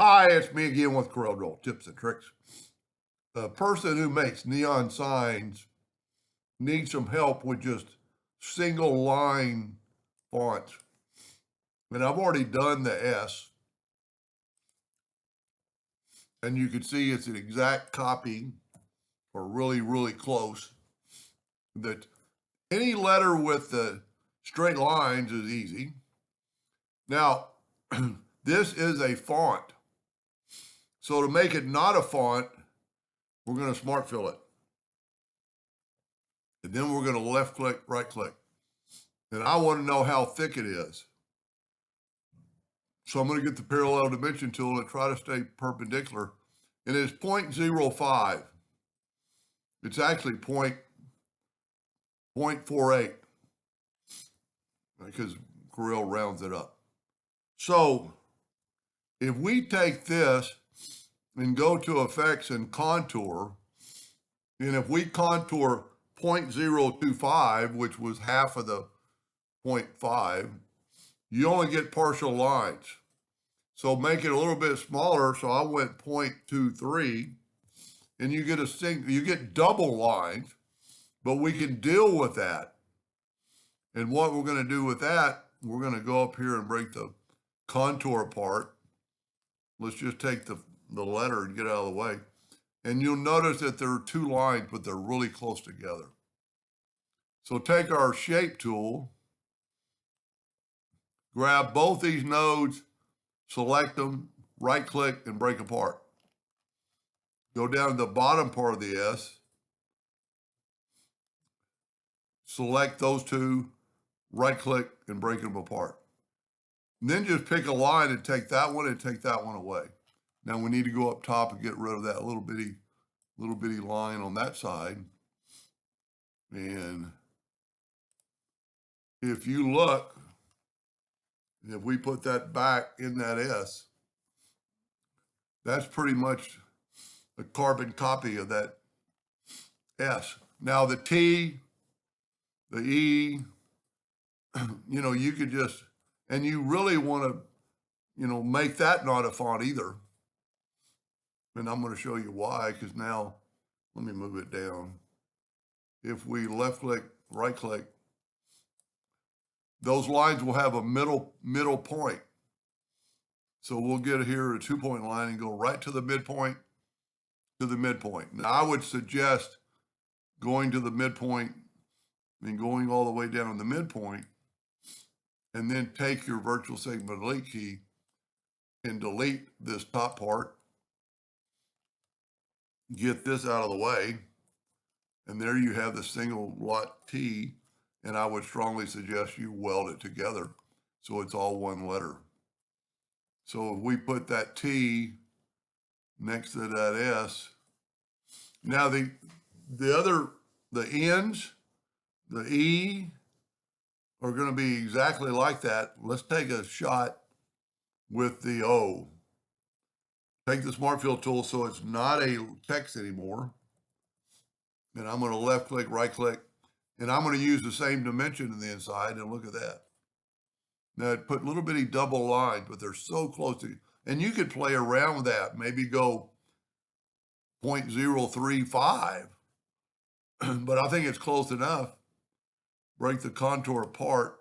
Hi, it's me again with Corel tips and tricks. A person who makes neon signs needs some help with just single line fonts. And I've already done the S, and you can see it's an exact copy or really, really close. That any letter with the straight lines is easy. Now, this is a font. So to make it not a font, we're going to smart fill it. And then we're going to left click, right click. And I want to know how thick it is. So I'm going to get the parallel dimension tool and try to stay perpendicular. And it's 0.05. It's actually 0.48 because Corel rounds it up. So if we take this and go to effects and contour, and if we contour 0.025, which was half of the 0.5, you only get partial lines. So make it a little bit smaller. So I went 0.23, and you get double lines, but we can deal with that. And what we're going to do with that, we're going to go up here and break the contour apart. Let's just take the letter and get out of the way. And you'll notice that there are two lines, but they're really close together. So take our shape tool, grab both these nodes, select them, right click, and break apart. Go down to the bottom part of the S, select those two, right click, and break them apart. And then just pick a line and take that one away. Now we need to go up top and get rid of that little bitty line on that side. And if you look, if we put that back in that S, that's pretty much a carbon copy of that S. Now the T, the E, you could just, and you really want to, make that not a font either. And I'm going to show you why, because now, let me move it down. If we left click, right click, those lines will have a middle point. So we'll get here a 2-point line and go right to the midpoint to the midpoint. Now I would suggest going to the midpoint and going all the way down to the midpoint, and then take your virtual segment delete key and delete this top part, get this out of the way, and there you have the single lot T, and I would strongly suggest you weld it together so it's all one letter. So if we put that T next to that S, now the ends, the E, are going to be exactly like that. Let's take a shot with the O. Take the Smart Fill tool so it's not a text anymore. And I'm going to left click, right click, and I'm going to use the same dimension in the inside, and look at that. Now it put little bitty double lines, but they're so close to, and you could play around with that, maybe go 0.035, but I think it's close enough. Break the contour apart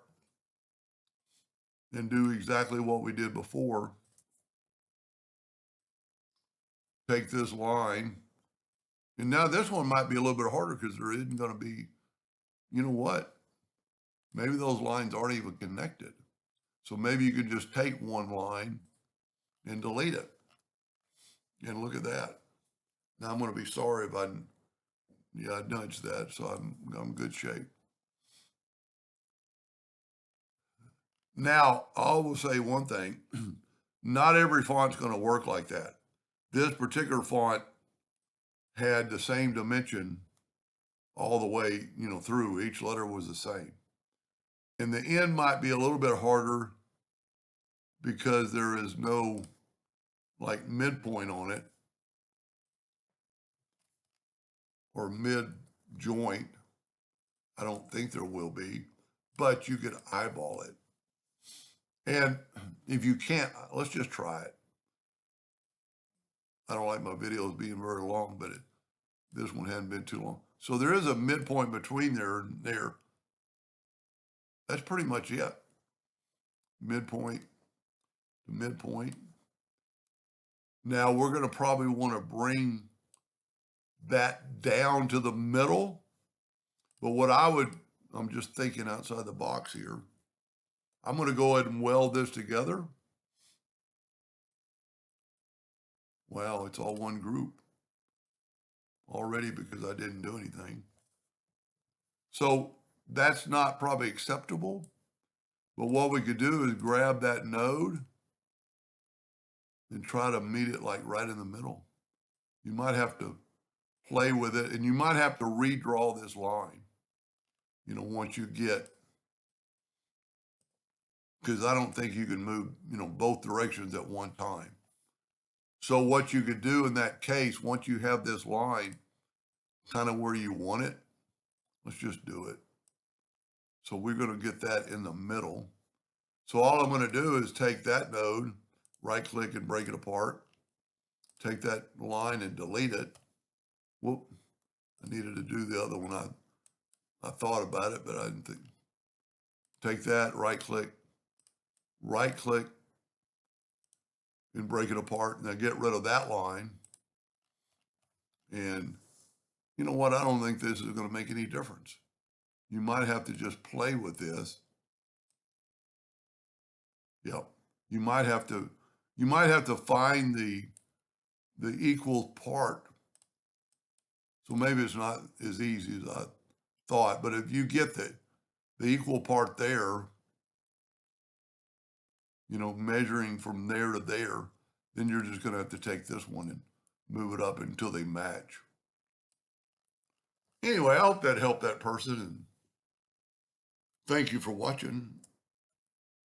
and do exactly what we did before. Take this line, and now this one might be a little bit harder because there isn't going to be, you know what? Maybe those lines aren't even connected. So maybe you could just take one line and delete it. And look at that. Now I'm going to be sorry if I nudged that, so I'm in good shape. Now, I will say one thing. Not every font's going to work like that. This particular font had the same dimension all the way, through. Each letter was the same. And the end might be a little bit harder because there is no like midpoint on it or mid joint. I don't think there will be, but you could eyeball it. And if you can't, let's just try it. I don't like my videos being very long, but this one hadn't been too long. So there is a midpoint between there and there. That's pretty much it. Midpoint to midpoint. Now we're going to probably want to bring that down to the middle. But what I'm just thinking outside the box here. I'm going to go ahead and weld this together. Well, it's all one group already because I didn't do anything. So that's not probably acceptable. But what we could do is grab that node and try to meet it like right in the middle. You might have to play with it, and you might have to redraw this line, once you get, because I don't think you can move, both directions at one time. So what you could do in that case, once you have this line kind of where you want it, let's just do it. So we're going to get that in the middle. So all I'm going to do is take that node, right click and break it apart, take that line and delete it. Whoop, I needed to do the other one. I thought about it, but I didn't think. Take that, right click, and break it apart. Now get rid of that line. And you know what? I don't think this is going to make any difference. You might have to just play with this. Yep. You might have to find the equal part. So maybe it's not as easy as I thought, but if you get the equal part there, measuring from there to there, then you're just going to have to take this one and move it up until they match. Anyway, I hope that helped that person, and thank you for watching.